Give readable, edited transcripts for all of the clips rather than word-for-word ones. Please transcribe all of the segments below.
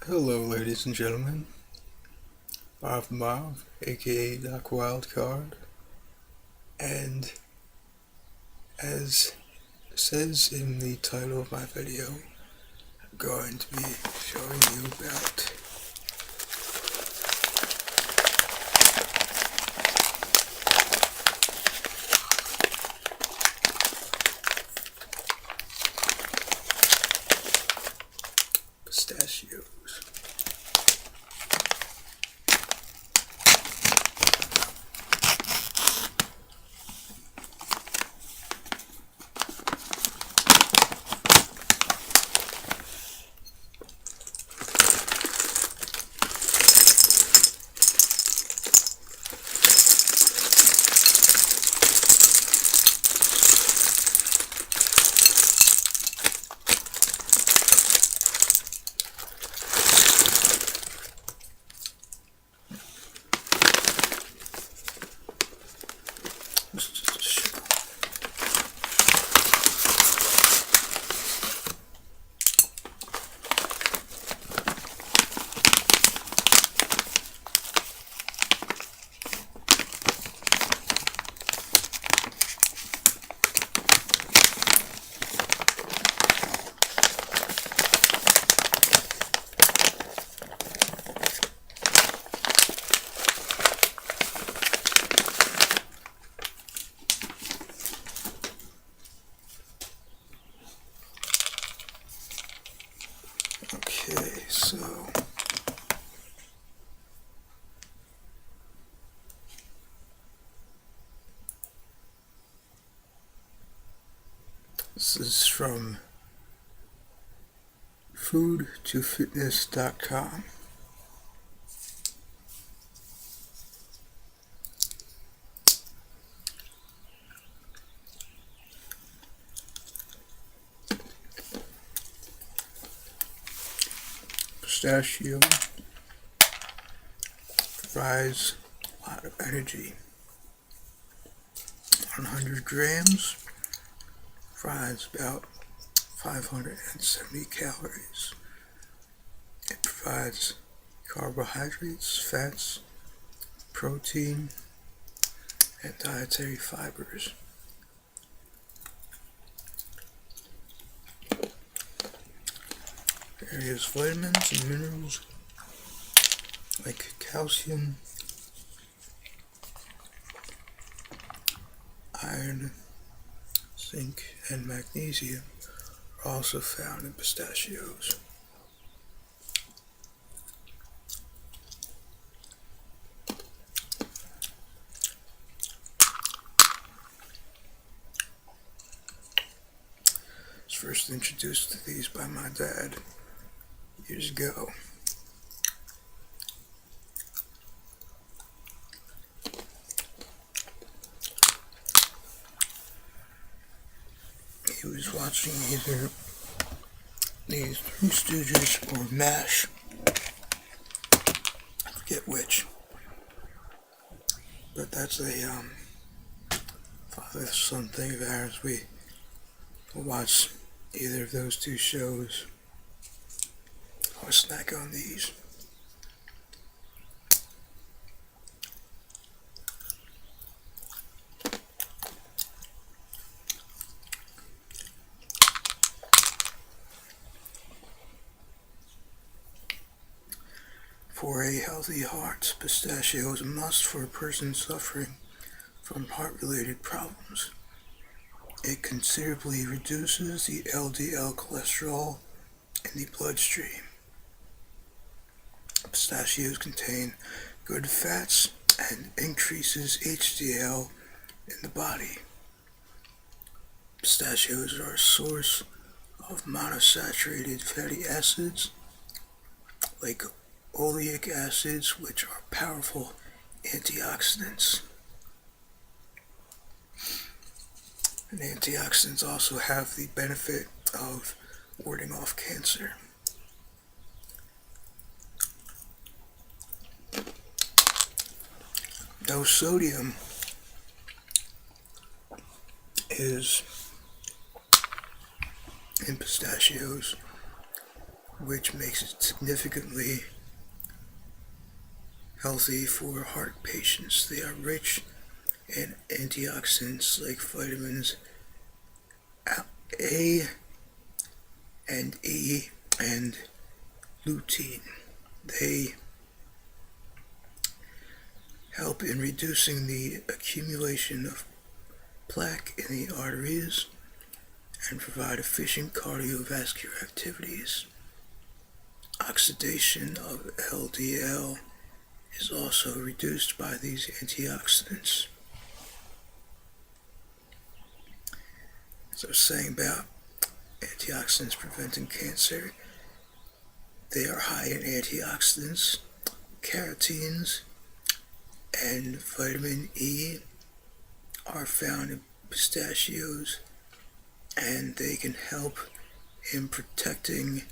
Hello, ladies and gentlemen. Bob, aka Doc Wildcard, and as says in the title of my video, I'm going to be showing you about pistachios. It's just a shell. Okay, so this is from foodtofitness.com. Pistachio provides a lot of energy. 100 grams provides about 570 calories. It provides carbohydrates, fats, protein, and dietary fibers. Various vitamins and minerals like calcium, iron, zinc, and magnesium are also found in pistachios. I was first introduced to these by my dad years ago. He was watching either these Three Stooges or MASH. I forget which. But that's a father-son thing of ours. We will watch either of those two shows or snack on these. For a healthy heart, pistachio is a must for a person suffering from heart-related problems. It considerably reduces the LDL cholesterol in the bloodstream. Pistachios contain good fats and increases HDL in the body. Pistachios are a source of monosaturated fatty acids like oleic acids, which are powerful antioxidants. And antioxidants also have the benefit of warding off cancer. Though sodium is in pistachios which makes it significantly healthy for heart patients. They are rich in antioxidants like vitamins A and E and lutein. They help in reducing the accumulation of plaque in the arteries and provide efficient cardiovascular activities. Oxidation of LDL is also reduced by these antioxidants. As I was saying about antioxidants preventing cancer, they are high in antioxidants, carotenes, and vitamin E are found in pistachios, and they can help in protecting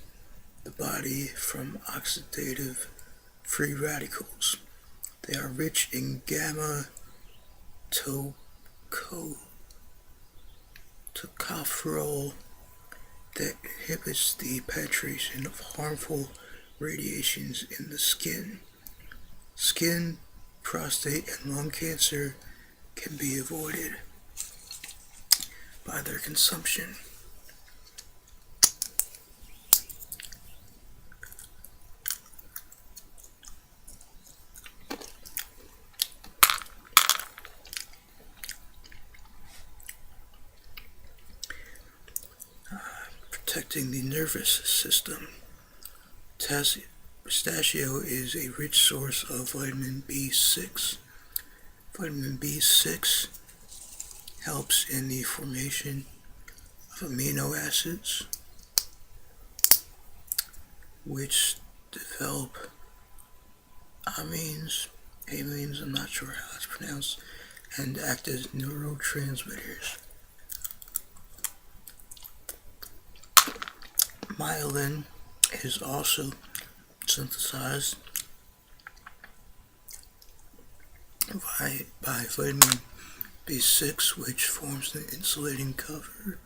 the body from oxidative free radicals. They are rich in gamma tocopherol that inhibits the penetration of harmful radiations in the skin. Skin, prostate, and lung cancer can be avoided by their consumption. Protecting the nervous system. Pistachio is a rich source of vitamin B6. Vitamin B6 helps in the formation of amino acids, which develop amines, I'm not sure how it's pronounced, and act as neurotransmitters. Myelin is also synthesized by vitamin B6, which forms an insulating cover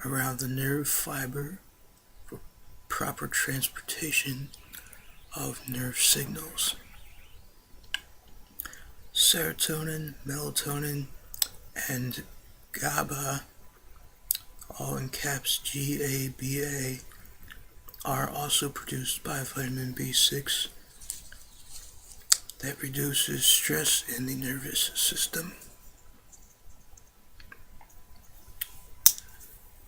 around the nerve fiber for proper transportation of nerve signals. Serotonin, melatonin, and GABA, all in caps GABA, are also produced by vitamin B6 that reduces stress in the nervous system.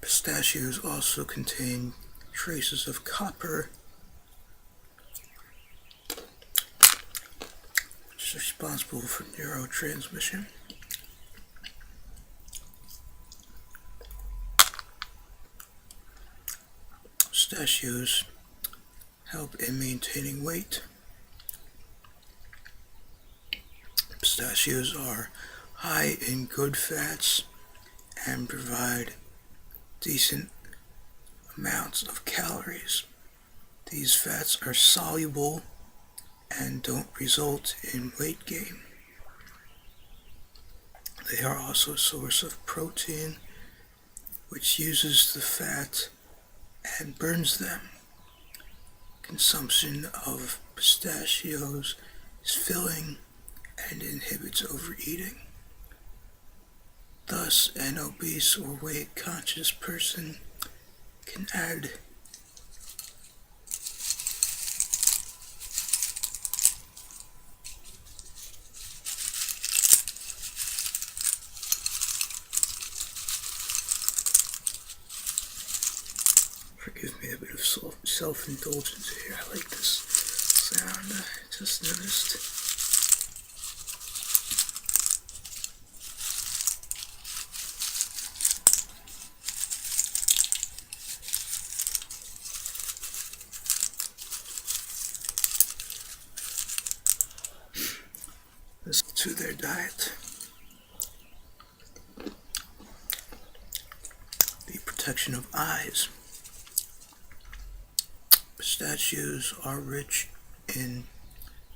Pistachios also contain traces of copper, which is responsible for neurotransmission. Pistachios help in maintaining weight. Pistachios are high in good fats and provide decent amounts of calories. These fats are soluble and don't result in weight gain. They are also a source of protein, which uses the fat and burns them. Consumption of pistachios is filling and inhibits overeating. Thus, an obese or weight-conscious person can add forgive me a bit of self-indulgence here. I like this sound. I just noticed. This to their diet. The protection of eyes. Pistachios are rich in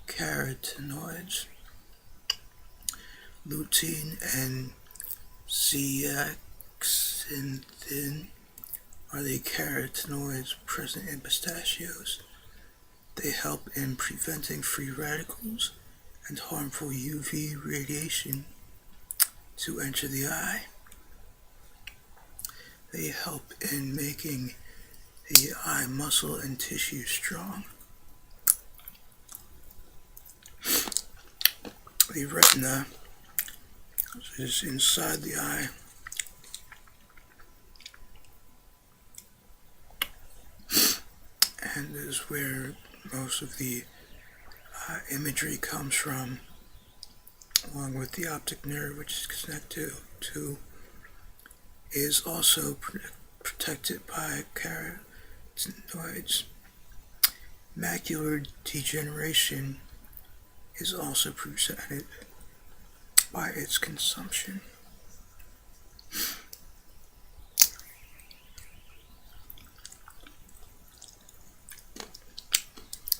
carotenoids. Lutein and zeaxanthin are the carotenoids present in pistachios. They help in preventing free radicals and harmful UV radiation to enter the eye. They help in making the eye muscle and tissue strong. The retina is inside the eye and is where most of the imagery comes from, along with the optic nerve, which is connected to, is also protected by carotenoids. Macular degeneration is also presented by its consumption.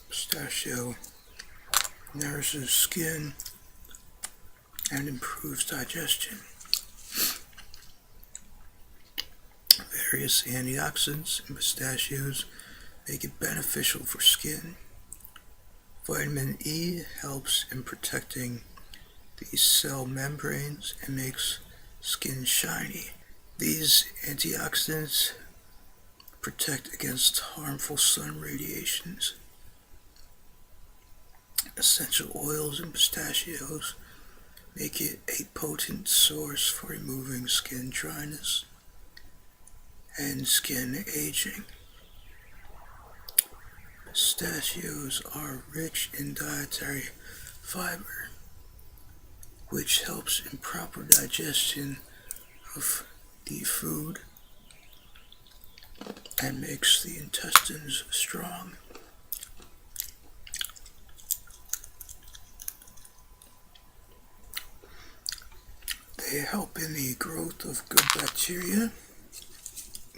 Pistachio nourishes skin and improves digestion. Various antioxidants in pistachios make it beneficial for skin. Vitamin E helps in protecting the cell membranes and makes skin shiny. These antioxidants protect against harmful sun radiations. Essential oils in pistachios make it a potent source for removing skin dryness and skin aging. Pistachios are rich in dietary fiber, which helps in proper digestion of the food and makes the intestines strong. They help in the growth of good bacteria,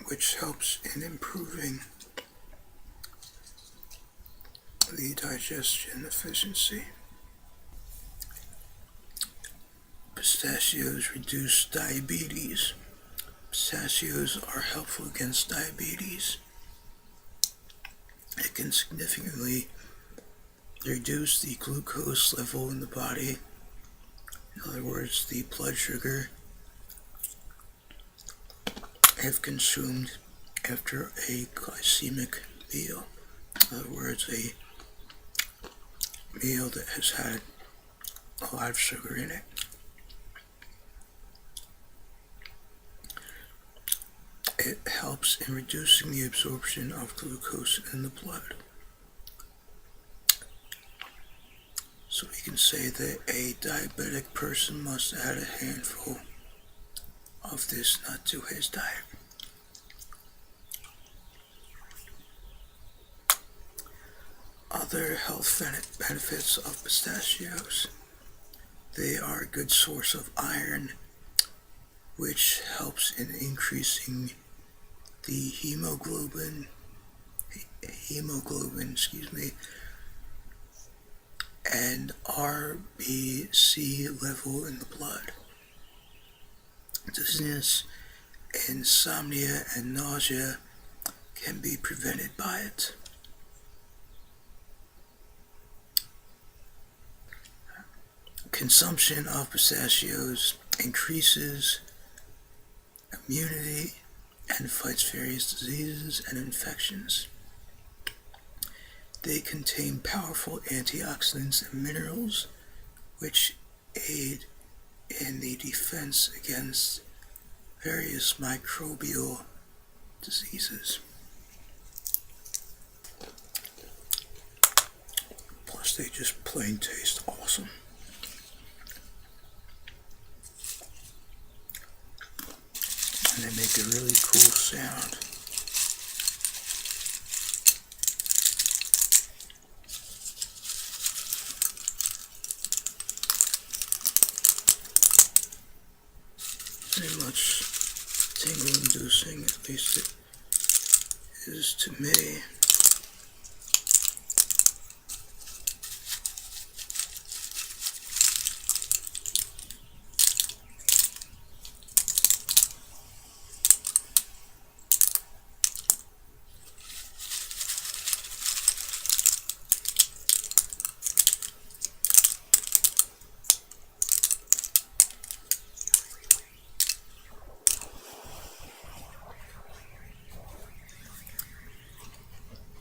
which helps in improving the digestion efficiency. Pistachios reduce diabetes. Pistachios are helpful against diabetes. It can significantly reduce the glucose level in the body. In other words, the blood sugar if consumed after a glycemic meal. In other words, a meal that has had a lot of sugar in it. It helps in reducing the absorption of glucose in the blood. So we can say that a diabetic person must add a handful of this nut to his diet. Other health benefits of pistachios. They are a good source of iron, which helps in increasing the hemoglobin, and RBC level in the blood. Dizziness, insomnia, and nausea can be prevented by it. Consumption of pistachios increases immunity and fights various diseases and infections. They contain powerful antioxidants and minerals which aid in the defense against various microbial diseases. Plus, they just plain taste awesome. And they make a really cool sound. Very much tingle-inducing, at least it is to me.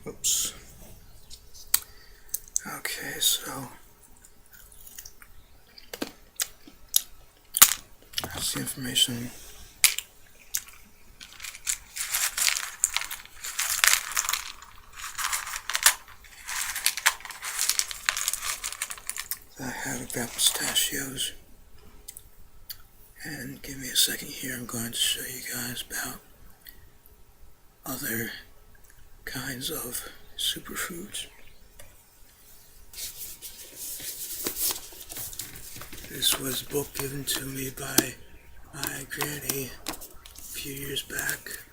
Oops. Okay, so that's the information that I have about pistachios. And give me a second here, I'm going to show you guys about other kinds of superfoods. This was a book given to me by my granny a few years back.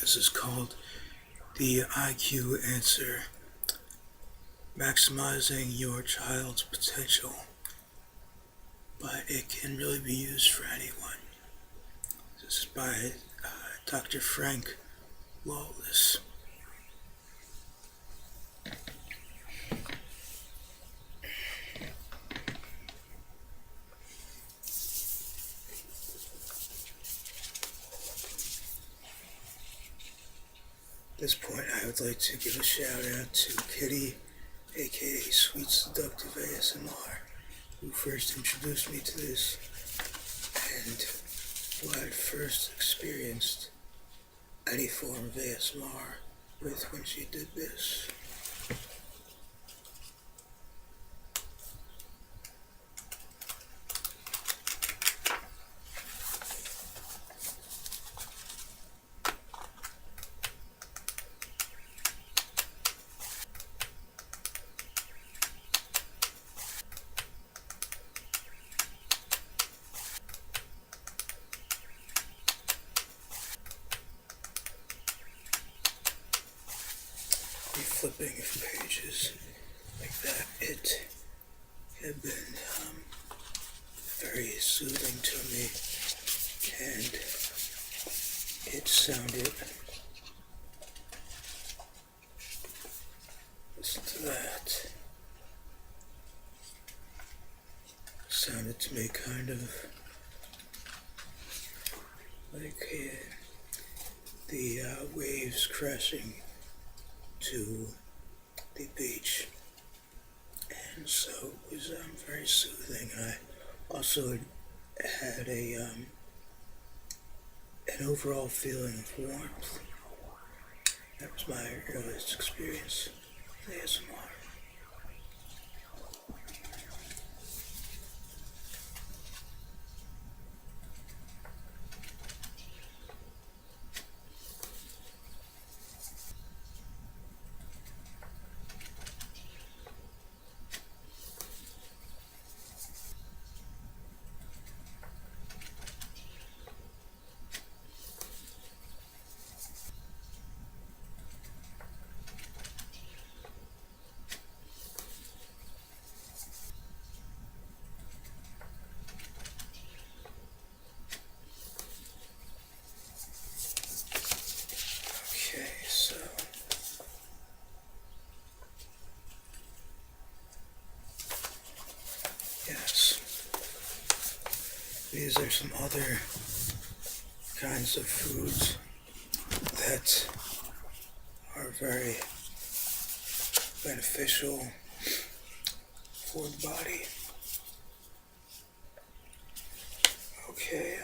This is called The IQ Answer: Maximizing Your Child's Potential, but it can really be used for anyone. This is by Dr. Frank Lawless. At this point, I would like to give a shout out to Kitty, aka Sweet Seductive ASMR, who first introduced me to this, and who I first experienced any form of ASMR with when she did this. Flipping of pages like that, it had been very soothing to me, and it sounded, listen to that, sounded to me kind of like the waves crashing to the beach, and so it was very soothing. I also had an overall feeling of warmth. That was my earliest experience with ASMR. These are some other kinds of foods that are very beneficial for the body. Okay,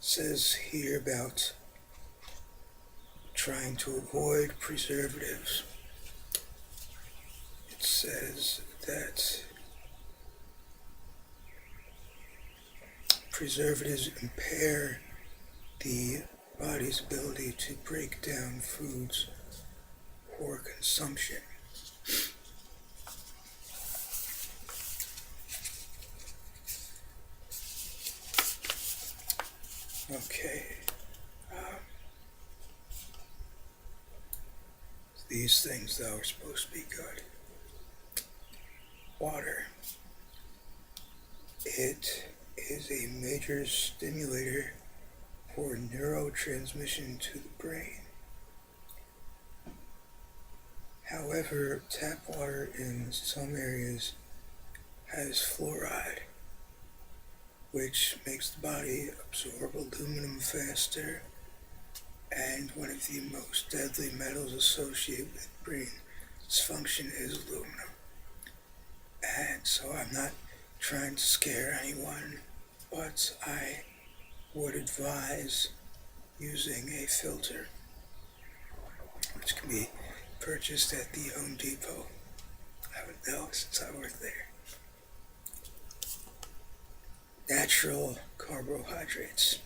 says here about trying to avoid preservatives. It says that preservatives impair the body's ability to break down foods for consumption. Okay. These things, though, are supposed to be good. Water. It is a major stimulator for neurotransmission to the brain. However, However, tap water in some areas has fluoride, which makes the body absorb aluminum faster, and one of the most deadly metals associated with brain dysfunction is aluminum. And so I'm not trying to scare anyone, but I would advise using a filter, which can be purchased at the Home Depot. I would know since I work there. Natural carbohydrates.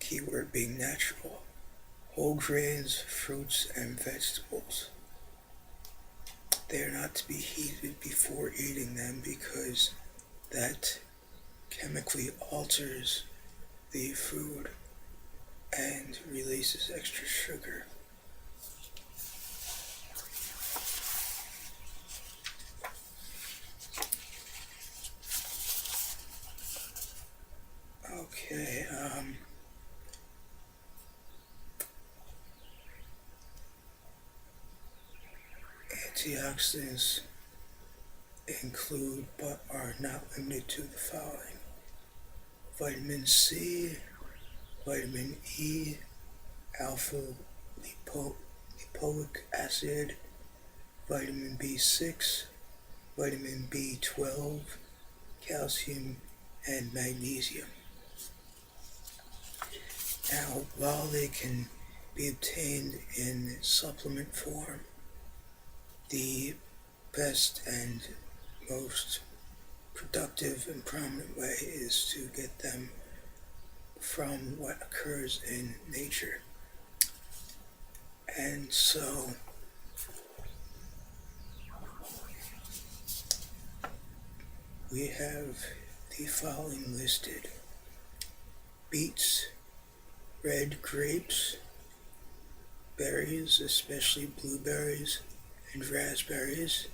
Keyword being natural. Whole grains, fruits, and vegetables. They are not to be heated before eating them because that chemically alters the food and releases extra sugar. Okay, antioxidants include but are not limited to the following: vitamin C, vitamin E, alpha-lipoic acid, vitamin B6, vitamin B12, calcium, and magnesium. Now, while they can be obtained in supplement form, the best and most productive and prominent way is to get them from what occurs in nature. And so we have the following listed: beets, red grapes, berries, especially blueberries and raspberries,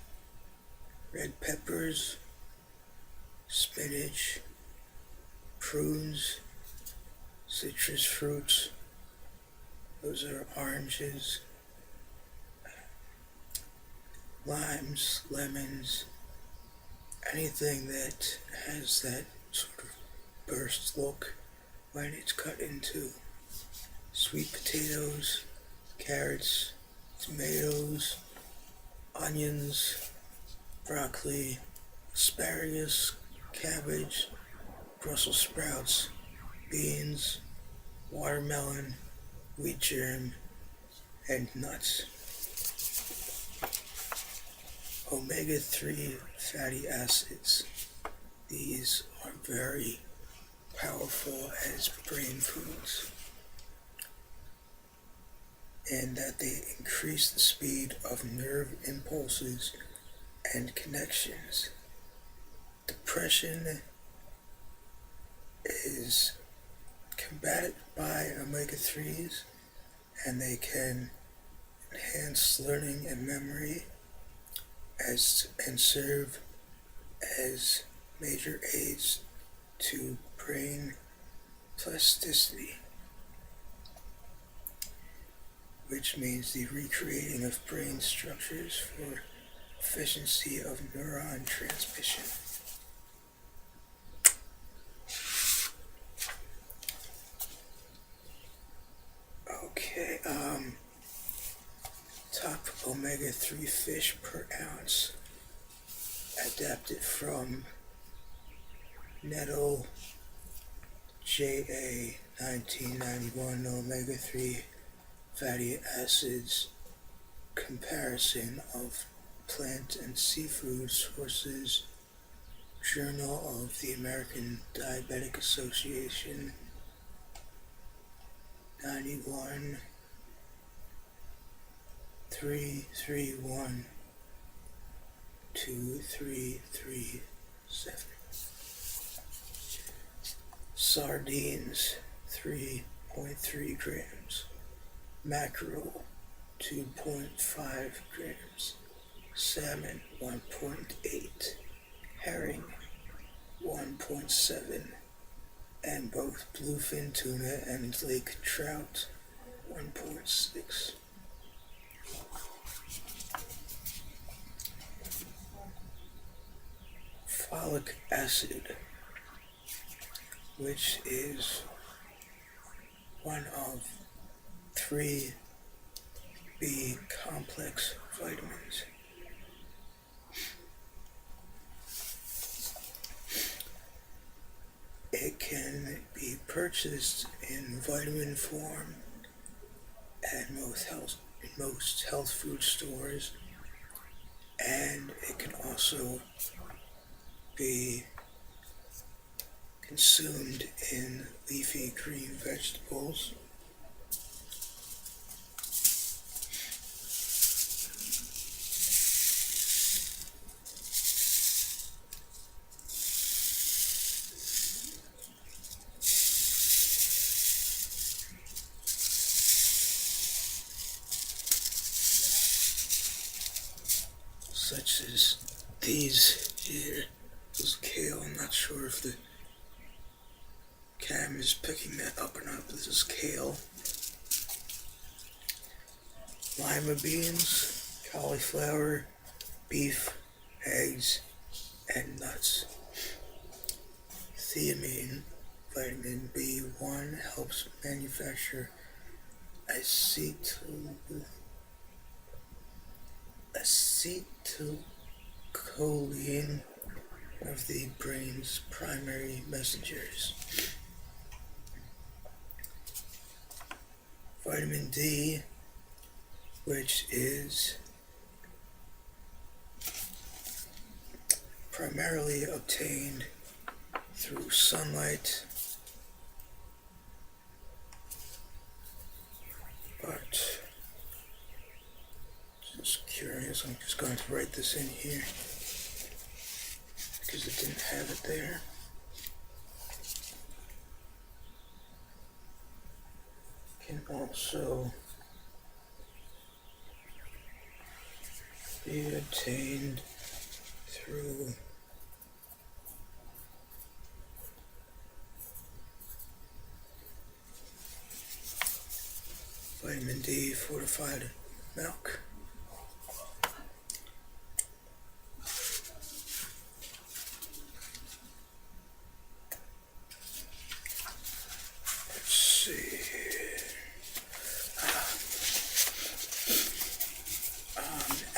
red peppers, spinach, prunes, citrus fruits, those are oranges, limes, lemons, anything that has that sort of burst look when it's cut into. Sweet potatoes, carrots, tomatoes, onions, broccoli, asparagus, cabbage, Brussels sprouts, beans, watermelon, wheat germ, and nuts. Omega-3 fatty acids. These are very powerful as brain foods, and that they increase the speed of nerve impulses and connections. Depression is combated by omega-3s, and they can enhance learning and memory and serve as major aids to brain plasticity, which means the recreating of brain structures for efficiency of neuron transmission. Okay, top omega-3 fish per ounce, adapted from Nettle JA 1991 omega-3 fatty acids comparison of plant and seafood sources, Journal of the American Diabetic Association, 91 331 2337. Sardines, 3.3 grams. Mackerel, 2.5 grams. Salmon, 1.8. Herring, 1.7. And both bluefin tuna and lake trout, 1.6. malic acid, which is one of 3 B complex vitamins. It can be purchased in vitamin form at most health food stores, and it can also be consumed in leafy green vegetables. Such as these here. This is kale. I'm not sure if the cam is picking that up or not, but this is kale. Lima beans, cauliflower, beef, eggs, and nuts. Thiamine, vitamin B1, helps manufacture acetylcholine, one of the brain's primary messengers. Vitamin D, which is primarily obtained through sunlight, but just curious, I'm just going to write this in here because it didn't have it there. Can also be obtained through vitamin D fortified milk. Let's see.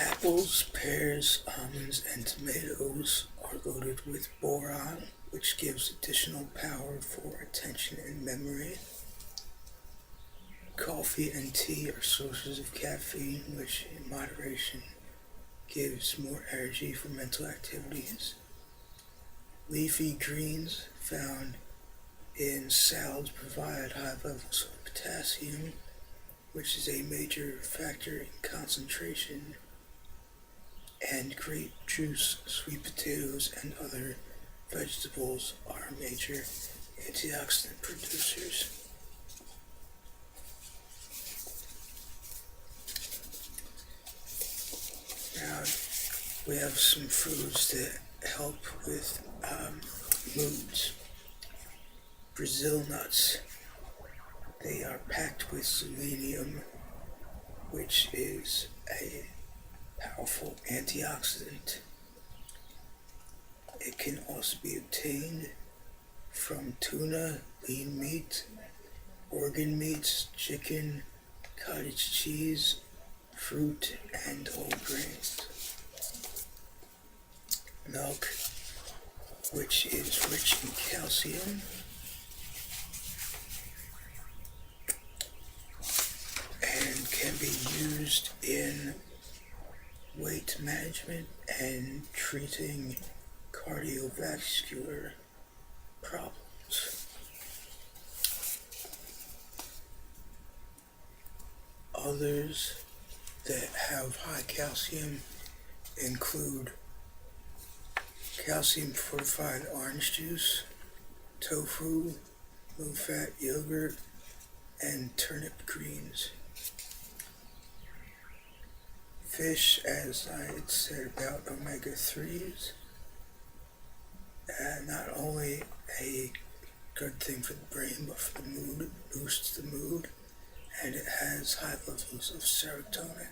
Apples, pears, almonds, and tomatoes are loaded with boron, which gives additional power for attention and memory. Coffee and tea are sources of caffeine, which in moderation gives more energy for mental activities. Leafy greens found in salads provide high levels of potassium, which is a major factor in concentration. And grape juice, sweet potatoes, and other vegetables are major antioxidant producers. Now, we have some foods that help with moods. Brazil nuts. They are packed with selenium, which is a powerful antioxidant. It can also be obtained from tuna, lean meat, organ meats, chicken, cottage cheese, fruit, and whole grains. Milk, which is rich in calcium, and can be used in weight management and treating cardiovascular problems. Others that have high calcium include calcium fortified orange juice, tofu, low-fat yogurt, and turnip greens. Fish, as I had said about omega-3s, not only a good thing for the brain, but for the mood, it boosts the mood, and it has high levels of serotonin.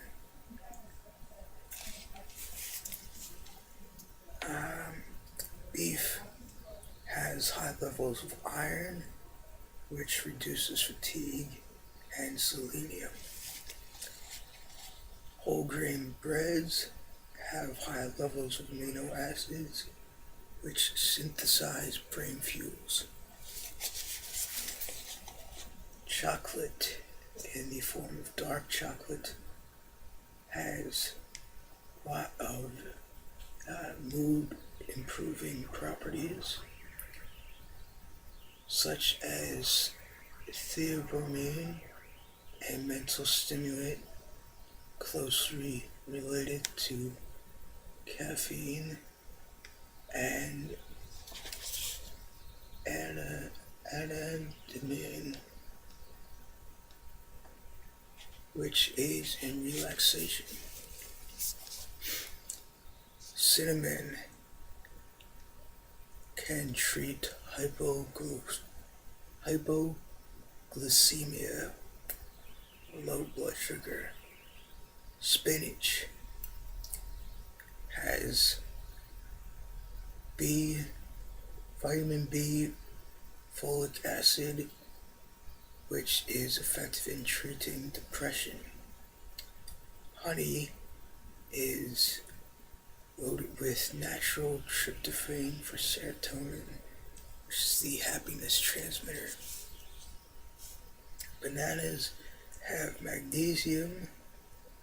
Beef levels of iron, which reduces fatigue, and selenium. Whole grain breads have high levels of amino acids, which synthesize brain fuels. Chocolate, in the form of dark chocolate, has a lot of mood improving properties, such as theobromine, a mental stimulant closely related to caffeine, and anandamide, which aids in relaxation. Cinnamon can treat hypoglycemia, low blood sugar. Spinach has vitamin B, folic acid, which is effective in treating depression. Honey is loaded with natural tryptophan for serotonin, which is the happiness transmitter. Bananas have magnesium,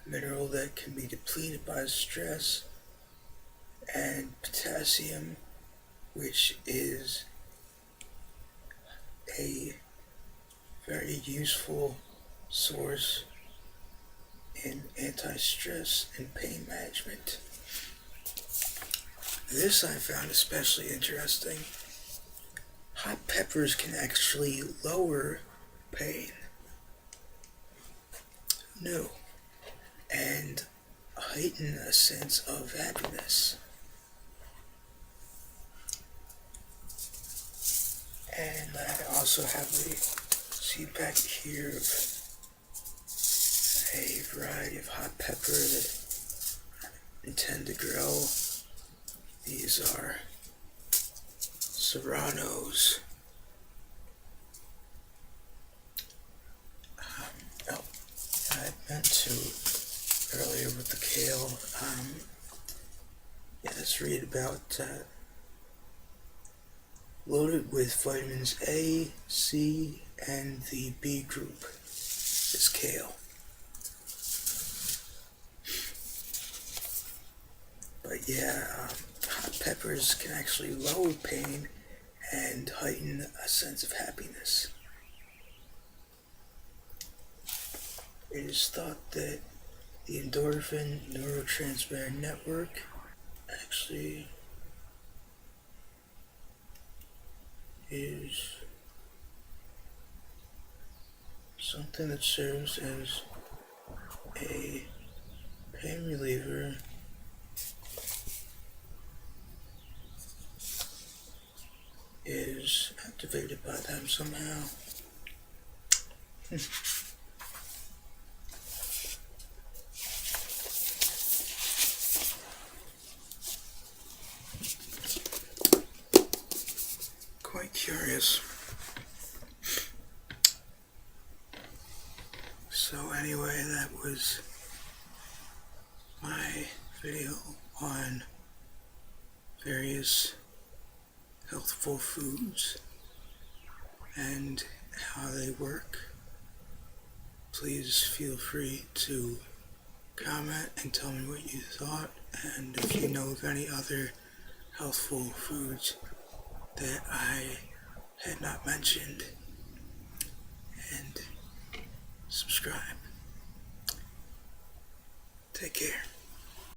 a mineral that can be depleted by stress, and potassium, which is a very useful source in anti-stress and pain management. This I found especially interesting. Hot peppers can actually lower pain. No. And heighten a sense of happiness. And I also have a seed packet here of a variety of hot pepper that I intend to grow. These are serranos. I meant to earlier with the kale. Let's read about loaded with vitamins A, C, and the B group is kale. But hot peppers can actually lower pain and heighten a sense of happiness. It is thought that the endorphin neurotransmitter network actually is something that serves as a pain reliever is activated by them somehow. Quite curious. So anyway, that was my video on various healthful foods and how they work. Please feel free to comment and tell me what you thought, and if you know of any other healthful foods that I had not mentioned, and subscribe. Take care.